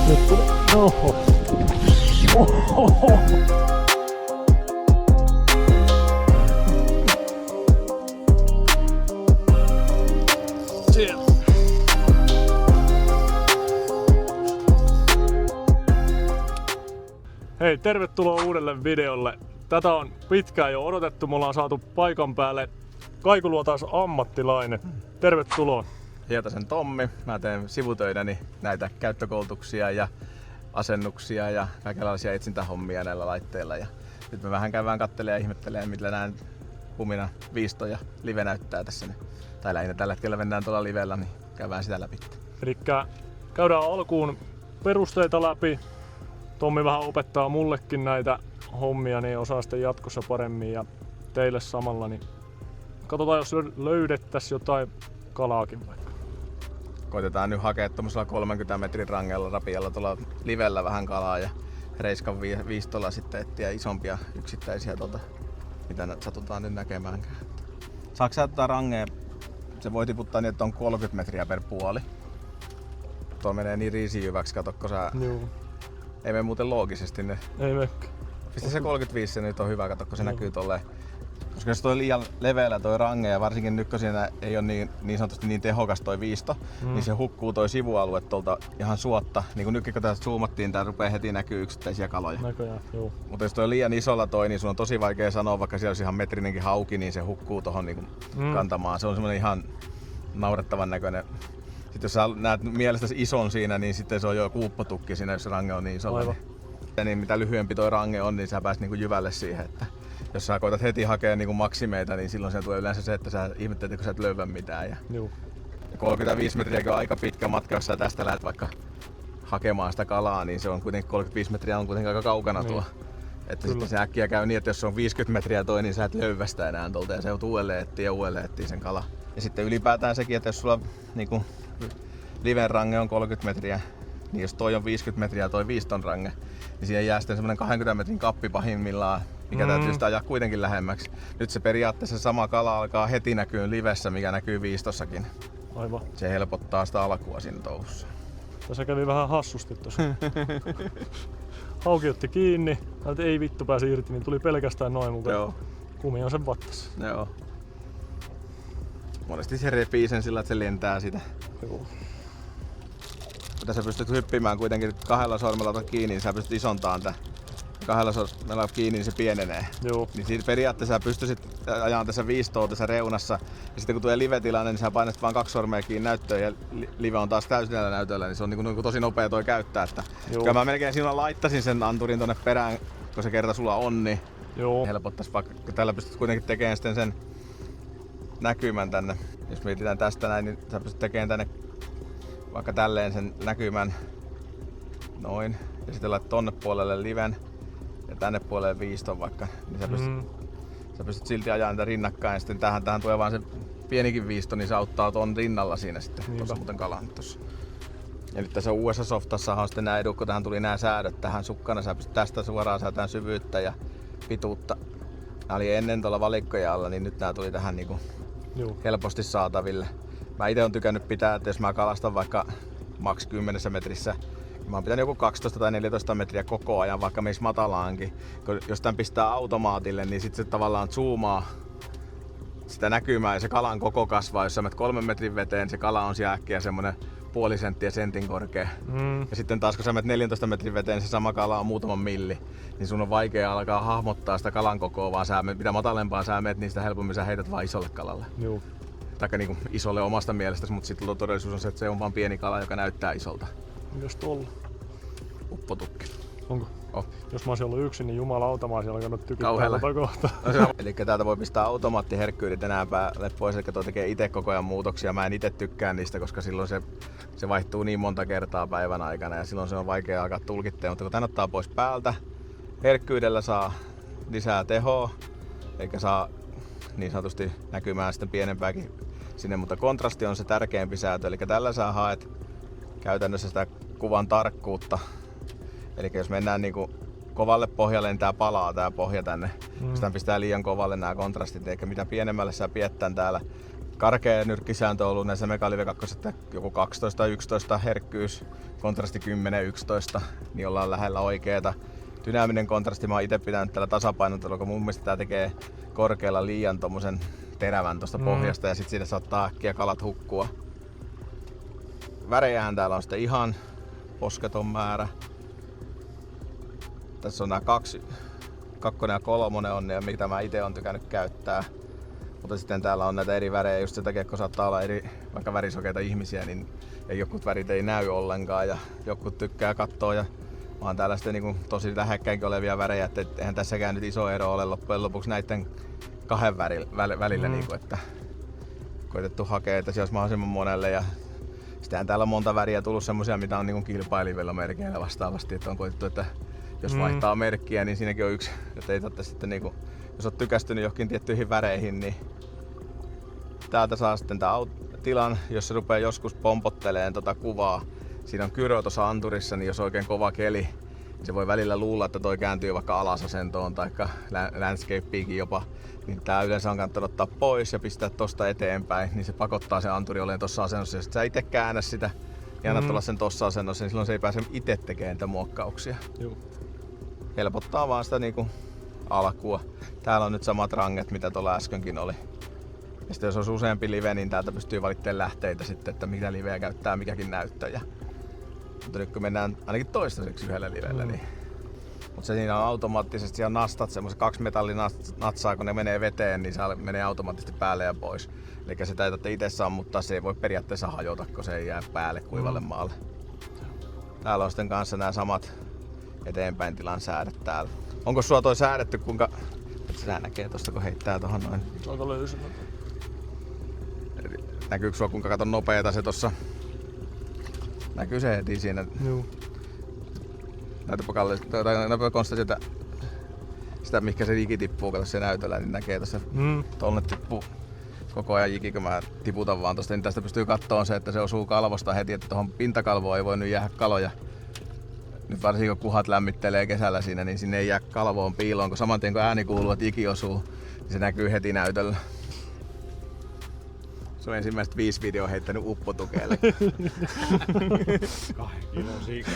Nyt tuli. Oho. Oho. Siellä. Hei, tervetuloa uudelle videolle. Tätä on pitkään jo odotettu. Me ollaan saatu paikan päälle Kaikuluotaas ammattilainen. Tervetuloa. Hietasen Tommi. Mä teen sivutöidäni näitä käyttökoulutuksia ja asennuksia ja kaikenlaisia etsintähommia näillä laitteilla. Ja nyt me vähän käydään katselemaan ja ihmettelemään, millä nämä Humina viistoja live näyttää tässä. Tai lähinnä tällä hetkellä mennään tuolla livellä, niin käydään sitä läpi. Elikkä käydään alkuun perusteita läpi. Tommi vähän opettaa mullekin näitä hommia, niin osaa sitten jatkossa paremmin ja teille samalla. Niin katsotaan, jos löydettäisiin jotain kalaakin vaikka. Koitetaan nyt hakea tuollaisella 30 metrin rangella rapialla tuolla livellä vähän kalaa ja reiskan viistolla sitten etsiä isompia yksittäisiä mitä satutaan nyt näkemäänkään. Saatko sä tätä rangea? Se voi tiputtaa niin, että on 30 metriä per puoli. Tuo menee niin riisijyväksi, katokko sä? Joo. Ei mene muuten loogisesti ne. Ei mekkä. Pistä se 35, se nyt on hyvä, katokko se näkyy tolleen. Koska jos toi liian leveällä toi range ja varsinkin nyt kun siinä ei ole niin sanotusti niin tehokas toi viisto, niin se hukkuu toi sivualue tuolta ihan suotta. Niin kuin nytkin kun tästä zoomattiin, tää rupeaa heti näkyy yksittäisiä kaloja. Näköjään, joo. Mutta jos toi on liian isolla toi, niin sun on tosi vaikea sanoa, vaikka siellä olisi ihan metrinenkin hauki, niin se hukkuu tohon niin kantamaan. Se on semmonen ihan naurettavan näköinen. Sitten jos sä näet mielestäsi ison siinä, niin sitten se on jo kuuppotukki siinä, jos se range on niin isolla. Niin mitä lyhyempi toi range on, niin sä pääset niin jyvälle siihen. Että jos sä koetat heti hakea niin maksimeita, niin silloin se tulee yleensä se, että sä ihmettelet, kun sä et löyvä mitään. Ja 35 metriä on aika pitkä matka, jos sä tästä lähdet vaikka hakemaan sitä kalaa, niin se on kuitenkin 35 metriä on kuitenkin aika kaukana tuo. Että sitten se äkkiä käy niin, että jos se on 50 metriä toi, niin sä et löyvä sitä enää tuolta ja se joutuu uudelleen etsiä sen kala. Ja sitten ylipäätään sekin, että jos sulla niinku liven range on 30 metriä, niin jos toi on 50 metriä toi viiston range, niin siihen jää sitten semmonen 20 metrin kappi pahimmillaan, mikä täytyy sitä ajaa kuitenkin lähemmäksi. Nyt se periaatteessa sama kala alkaa heti näkyy livessä, mikä näkyy viistossakin. Aivan. Se helpottaa sitä alkua siinä touhussa. Tässä kävi vähän hassusti tossa. Hauki otti kiinni, että ei vittu pääsi irti, niin tuli pelkästään noin mukaan. Joo. Kumi on sen vattassa. Joo. Monesti se repii sen sillä, että se lentää sitä. Joo. Mutta sä pystyt hyppimään kuitenkin kahdella sormella kiinni, niin sä pystyt isontaan tää. Kahdella sormella kiinni, niin se pienenee. Joo. Niin siitä periaatteessa sä pystyisit ajamaan tässä viistoa tässä reunassa. Ja sitten kun tulee live-tilanne, niin sä painat vaan 2 sormea kiinni näyttöön ja live on taas täysillä näytöllä, niin se on niin tosi nopea toi käyttää. Että kyllä mä melkein siinä laittaisin sen anturin tonne perään, kun se kerta sulla on, niin helpottais vaikka. Tällä pystyt kuitenkin tekemään sitten sen näkymän tänne. Jos mietitään tästä näin, niin sä pystyt tekemään tänne vaikka tälleen sen näkymän noin. Ja sitten laitat tonne puolelle liven ja tänne puolelle viiston vaikka, niin sä pystyt silti ajamaan niitä rinnakkain. Ja sitten tähän tulee vaan se pienikin viisto, niin se auttaa ton rinnalla siinä sitten. Tuossa muuten kalan tossa. Ja nyt tässä uudessa softassahan on sitten nää edut, kun tähän tuli nämä säädöt tähän sukkana. Sä pystyt tästä suoraan säätämään syvyyttä ja pituutta. Nää oli ennen tuolla valikkojen alla, niin nyt nää tuli tähän niinku helposti saataville. Mä ite on tykännyt pitää, että jos mä kalastan vaikka maks 10 metrissä, mä oon pitänyt joku 12 tai 14 metriä koko ajan, vaikka meis matalaankin. Jos tän pistää automaatille, niin sit se tavallaan zoomaa sitä näkymää ja se kalan koko kasvaa. Jos sä menet 3 metrin veteen, se kala on siellä äkkiä semmonen puoli senttiä sentin korkea. Ja sitten taas kun sä menet 14 metrin veteen, se sama kala on muutaman milli. Niin sun on vaikea alkaa hahmottaa sitä kalan kokoa, vaan mitä matalempaa sä menet, niin sitä helpommin sä heität vaan isolle kalalle. Joo. Taikka niinku isolle omasta mielestäsi, mutta sitten todellisuus on se, että se on vaan pieni kala, joka näyttää isolta. Mitäs tuolla? Uppotukki. Onko? Oh. Jos mä olisin ollut yksin, niin jumalauta mä olisin alkanut tykittää tätä kohtaa. Eli täältä voi pistää automaattiherkkyydet enää päälle pois, eli tuo tekee itse koko ajan muutoksia. Mä en itse tykkää niistä, koska silloin se vaihtuu niin monta kertaa päivän aikana ja silloin se on vaikea alkaa tulkittaa. Mutta kun tän ottaa pois päältä, herkkyydellä saa lisää tehoa, eikä saa niin sanotusti näkymään sitten pienempääkin sinne, mutta kontrasti on se tärkeämpi säätö. Eli tällä sä haet käytännössä sitä kuvan tarkkuutta. Eli jos mennään niinku kovalle pohjalle, niin tää palaa tää pohja tänne. Jos tän pistää liian kovalle nämä kontrastit, eikä mitä pienemmälle sä pidät tän täällä karkea nyrkkisääntö on ollut näissä Megalive 2, että joku 12-11 herkkyys, kontrasti 10-11, niin ollaan lähellä oikeeta. Dynaaminen kontrasti mä oon ite pitänyt tällä tasapainotella, kun mun mielestä tää tekee korkealla liian tommosen terävän tosta pohjasta ja sit siitä saattaa äkkiä kalat hukkua. Värejähän täällä on sitten ihan posketon määrä. Tässä on nää 2 ja 3 on ne, mitä mä ite on tykännyt käyttää. Mutta sitten täällä on näitä eri värejä just sen takia, kun saattaa olla eri vaikka värisokeita ihmisiä, niin jotkut värit ei näy ollenkaan ja jotkut tykkää katsoa. Ja mä oon täällä sitten niin tosi lähekkäinkin olevia värejä, että eihän tässäkään nyt iso ero ole loppujen lopuksi näiden 2 välillä, niin kuin, että koitettu hakea, että se olisi mahdollisimman monelle. Ja sittenhän täällä on monta väriä tullut semmosia, mitä on niin kilpailivilla merkeillä vastaavasti, että on koitettu, että jos vaihtaa merkkiä, niin siinäkin on yksi, että ei tarvitse sitten niin kuin, jos olet tykästynyt johonkin tiettyihin väreihin, niin täältä saa sitten tää tilan, jos se rupeaa joskus pompotteleen tota kuvaa. Siinä on kyrö tuossa anturissa, niin jos on oikein kova keli, niin se voi välillä luulla, että toi kääntyy vaikka alasasentoon tai landscapeenkin jopa. Niin tää yleensä on kannattanut ottaa pois ja pistää tosta eteenpäin, niin se pakottaa se anturi olemaan tossa asennossa. Ja sit sä ite käännä sitä ja annat olla sen tossa asennossa, niin silloin se ei pääse ite tekemään niitä muokkauksia. Joo. Helpottaa vaan sitä niinku alkua. Täällä on nyt samat ranget, mitä tuolla äskenkin oli. Ja sitten jos on useampi live, niin täältä pystyy valittamaan lähteitä sitten, että mitä liveä käyttää mikäkin näyttäjä. Mutta nyt kun mennään ainakin toistaiseksi yhdellä livellä, niin... Mutta se siinä on automaattisesti, siellä on nastat, semmoiset 2 metallinatsaa, kun ne menee veteen, niin se menee automaattisesti päälle ja pois. Eli se täytätte itse sammuttaa, se ei voi periaatteessa hajota, kun se ei jää päälle kuivalle maalle. Täällä on sitten kanssa nämä samat eteenpäin tilan säädöt täällä. Onko sua toi säädetty, kuinka... Sä näkee tosta, kun heittää tohon noin. Aika löysänä. Näkyykö sua kuinka katon nopeeta se tossa? Näkyy se heti siinä. Joo. Näytäpä Konsta sitä mihinkä se jiki tippuu, kato se näytöllä, niin näkee tossa tonne tippuu koko ajan jiki, kun mä tiputan vaan tosta, niin tästä pystyy kattoon se, että se osuu kalvosta heti, että tuohon pintakalvoon ei voi nyt jäädä kaloja. Nyt varsinkin kun kuhat lämmittelee kesällä siinä, niin sinne ei jää kalvoon piiloon, kun saman tien kun ääni kuuluu, että jiki osuu, niin se näkyy heti näytöllä. Se on ensimmäiset 5 videoa heittänyt uppotukeelle. 2 kilon siika.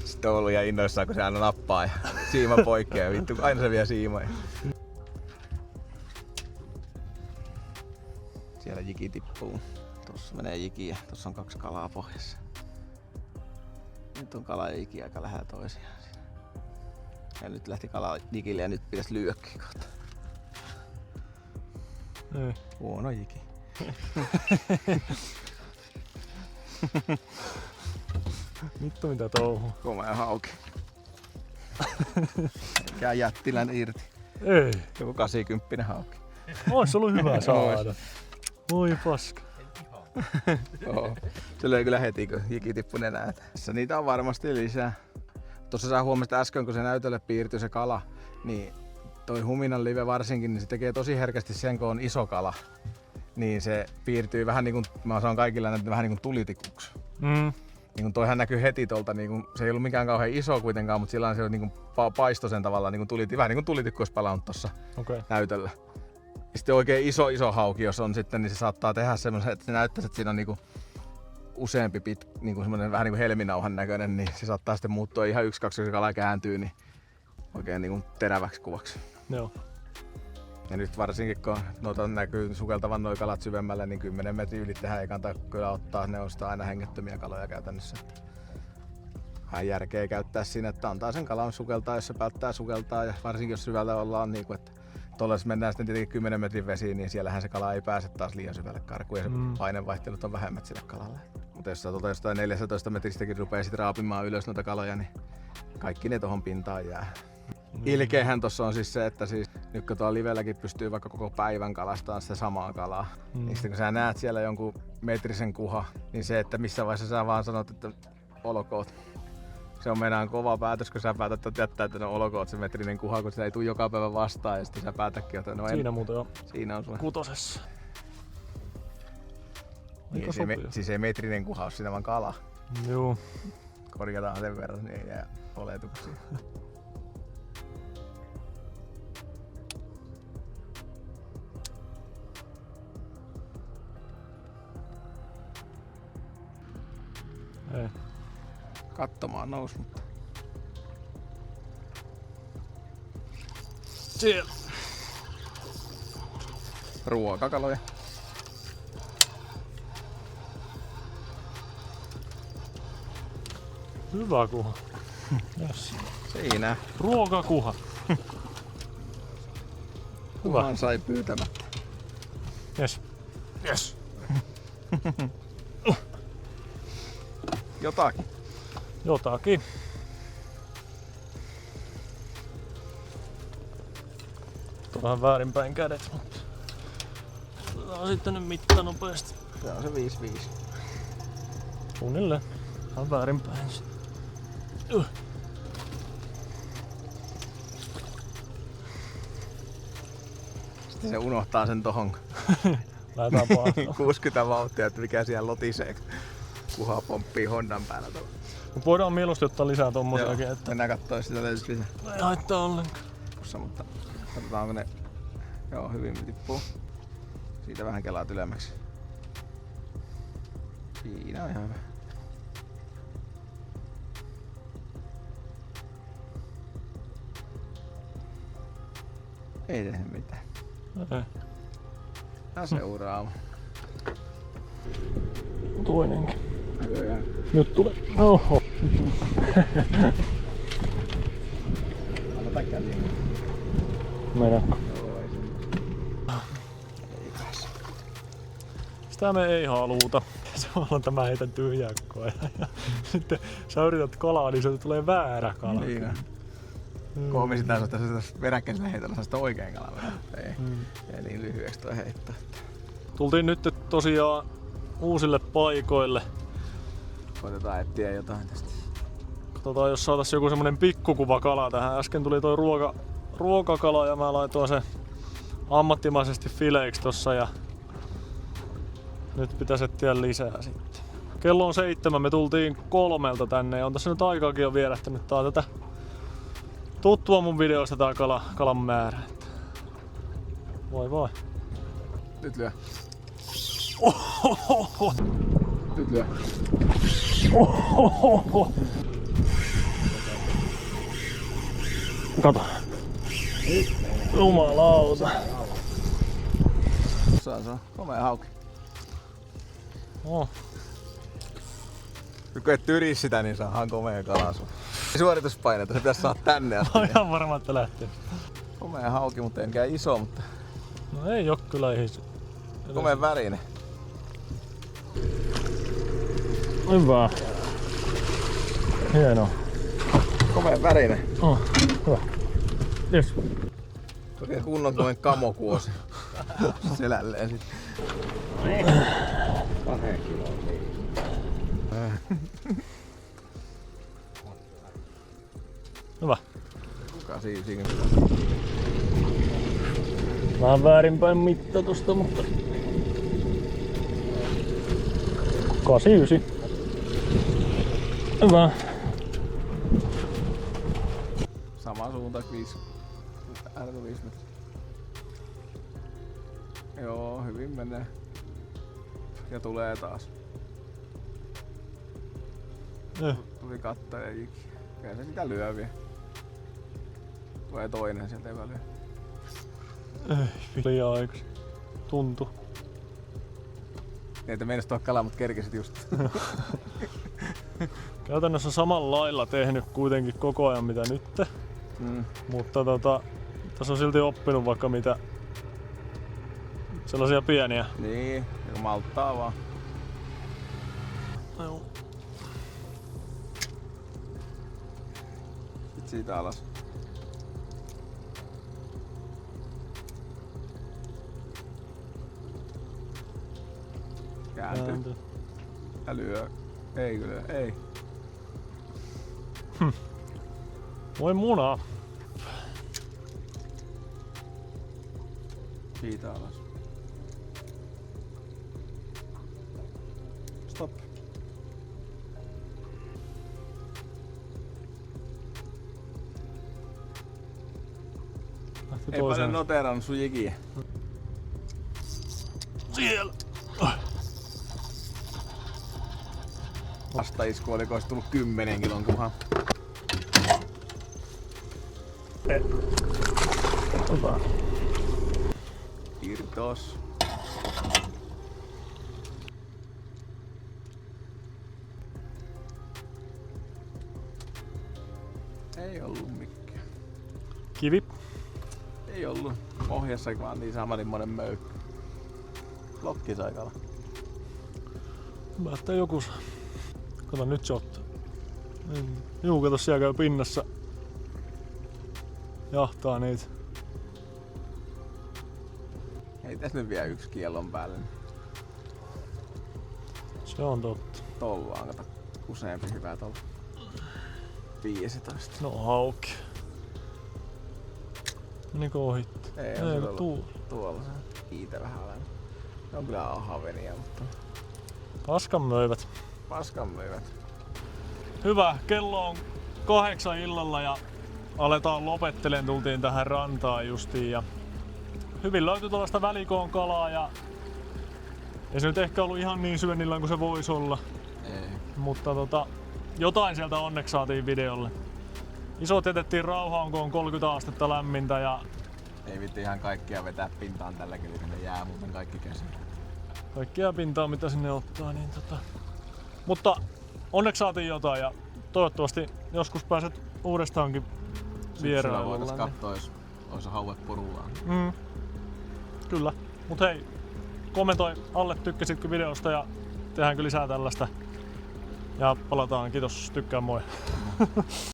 Sitten on ollut ja innoissaan, kun se aina nappaa ja siima poikkeaa. Vittu, aina se vie siimoja. Siellä jiki tippuu. Tossa menee jiki ja tossa on 2 kalaa pohjassa. Nyt on kala ja jiki aika lähellä toisiaan. Ja nyt lähti kala jikille ja nyt pitäisi lyökkiä kohta. Huono jiki. Vittu mitä touhuu. Komea hauki. Mikä jättilän irti. Ei. Joku 80 hauki. Ois ollut hyvä saada. Voi paska. Se löi kyllä heti, kun jiki tippui nenään. Tässä niitä on varmasti lisää. Tuossa sä huomasit äsken, kun se näytölle piirtyi se kala, niin toi Huminan live varsinkin, niin se tekee tosi herkästi sen, kun on iso kala. Niin se piirtyy vähän niin kuin, mä saan kaikilla näitä vähän niin kuin tulitikuksi. Niin kuin toihan näkyy heti tuolta, niin kuin, se ei ollut mikään kauhean iso kuitenkaan, mutta sillä se on niin kuin paisto sen tavalla, niin kuin vähän niin kuin tulitikku olisi palannut tuossa näytöllä. Ja sitten oikein iso hauki, jos on sitten, niin se saattaa tehdä semmoisen, että se näyttäisi, että siinä on niinku useampi niinku semmoinen vähän niinku helminauhan näköinen, niin se saattaa sitten muuttua ihan 1-2, kun kala kääntyy, niin oikein niinku teräväksi kuvaksi. Joo. Ja nyt varsinkin kun noita näkyy sukeltavan noi kalat syvemmälle, niin 10 metrin ylittehän ei kannata kyllä ottaa, ne on sitä aina hengettömiä kaloja käytännössä. Vähän järkeä käyttää siinä, että antaa sen kalan sukeltaa, jos se päättää sukeltaa, ja varsinkin jos syvällä ollaan niinku, että tuolla jos mennään sitten tietenkin 10 metrin vesiin, niin siellähän se kala ei pääse taas liian syvälle karkuun ja se painevaihtelut on vähemmät sille kalalle. Mutta jos sä jostain 14 metristäkin rupeaa sit raapimaan ylös noita kaloja, niin kaikki ne tohon pintaan jää. Ilkeähän tossa on siis se, että siis nyt kun tuolla livelläkin pystyy vaikka koko päivän kalastamaan sitä samaa kalaa, niin sitten kun sä näet siellä jonkun metrisen kuha, niin se, että missä vaiheessa sä vaan sanot, että olkoot. Se on meinaan kova päätös, kun sä päätät jättää, että no olkoot se metrinen kuha, kun se ei tule joka päivä vastaan ja sitten sä päätätkin, että no en. Siinä muuten on. Siinä on sulla. 6. Niin, siis ei metrinen kuha ole siinä vaan kala. Joo. Korjataan sen verran, niin ei jää oletuksia. Ei. Kattomaan nousi, mutta... Siellä. Ruokakaloja. Hyvä kuha. Yes. Siinä. Ruokakuha. Hyvä. Kuhan sai pyytämättä. Yes. Yes. Jotakin. Jotakin. Vähän väärinpäin kädet, mutta otetaan sitten nyt mitta nopeasti. Se on se 5-5. Suunnilleen. Vähän väärinpäin. Sitten se unohtaa sen tohon. Lähdetään paastaan. 60 vauhtia, että mikä siellä lotisee. Kuha pomppii Hondan päällä tuolla. Mut voidaan mieluusti ottaa lisää tommosiakin, että Mennään kattoo, jos sitä löytyy lisää. ei haittaa ollenkaan. Mutta katsotaan, onko ne... Joo, hyvin tippuu. Siitä vähän kelaat ylemmäksi. Siinä on ihan hyvä. Ei tehdä mitään. Ei. Ja seuraava. Toinenkin. Nyt tulee. Oho. Annetaan käsiin. Mennäänkö? Joo, ei se. Ei pääse. Sitä me ei haluta. Samalla tämä heitän tyhjää koko ajan. Ja sitten sä yrität kalaa, niin se tulee väärä kala. Niin on. Koomisittain se on tässä peräkkäisellä heitolla sitä oikein kalalla. Ei niin lyhyeksi toi heittää. Tultiin nyt tosiaan uusille paikoille. Koitetaan etsiä jotain tästä. Katsotaan, jos saatais joku semmonen pikkukuva kala tähän. Äsken tuli toi ruokakala ja mä laitoin se ammattimaisesti fileiksi tossa ja nyt pitäisi etsiä lisää sitten. Kello on 7, me tultiin 3 tänne ja on tässä nyt aikaakin jo vierähtänyt. Tää on tätä tuttua mun videoista tää kalan määrä. Voi. Nyt lyö. Ohohoho. Nyt lyö. Ohohoho. Kato. Jumalauta. Se on komea hauki. Oh. Nyt kun et tyri sitä, niin saadaan komea kala sun. Suorituspainetta, se pitäisi saada tänne asti. On ihan varma, että lähtee. Komea hauki, mutta ei mikään iso, mutta No ei oo kyllä ihis. komeen värinen. Hyvä. Hienoa. Komeen värinen. Oh, hyvä. Yes. Oikein kunnon tuollainen kamokuosi. Selälleen sit. 2 kiloa. Hyvä. Kuka siinä? Vähän väärinpäin mitta tosta, mutta 89. Hyvä. Sama suunta 5 metriä. Joo, hyvin menee. Ja tulee taas. Tuli katto ja jiki. Kyllä se sitä lyö vielä. Tulee toinen sieltä ei väliä. Ei, liian aikaisin. Tuntuu. Niin, että meinasit tuohon kalaa, mut kerkesit just. Käytännössä samalla lailla tehnyt kuitenkin koko ajan mitä nyt. Mutta tässä on silti oppinut vaikka mitä sellaisia pieniä. Niin, ja malttaa vaan. Joo. Sit siitä alas. Kääntyy. Ja lyö. Ei kyllä, ei. Voi munaa. Siitä alas. Stop. Ei paljon noterannut sun jikiä. Siellä. Vastaisku oli, kun olisi tullut 10 kilon kuhan. Hyvä. Irtos. Ei ollut mikään. Kivi. Ei ollut. Pohjassa vaan niin samanimmoinen möykky. Lokkisaikalla. Mä että joku saa. Kato nyt se ottaa. Juu, kato siellä käy pinnassa. Jahtaa niitä. Ei tässä nyt vielä yksi kiellon päälle. Se on totta. Tolla on kato useampi hyvä tolla. 15. No hauki. Menikö ohitti? Ei tuolla se kiitä vähän alemmin. Ne on kyllä ahavenia, mutta Paskan möivät. paskan myivät. Hyvä, kello on 8 illalla ja aletaan lopettelemaan. Tultiin tähän rantaan justiin ja hyvin löytyi tuollaista välikoon kalaa ja ei se nyt ehkä ollut ihan niin syönnillään kuin se voisi olla. Ei. Mutta jotain sieltä onneksi saatiin videolle. Isot jätettiin rauhaan, kun on 30 astetta lämmintä ja Ei vitti ihan kaikkia vetää pintaan tällä kelillä, ne jää muuten kaikki käsiin. kaikkia pintaa mitä sinne ottaa. Niin Mutta onneksi saatiin jotain ja toivottavasti joskus pääset uudestaankin vierailulle. Voitais katsoa, jos olisi hauet porullaan. Kyllä. Mut hei, kommentoi alle tykkäsitkö videosta ja tehdäänkö lisää tällaista. Ja palataan, kiitos, tykkää, moi.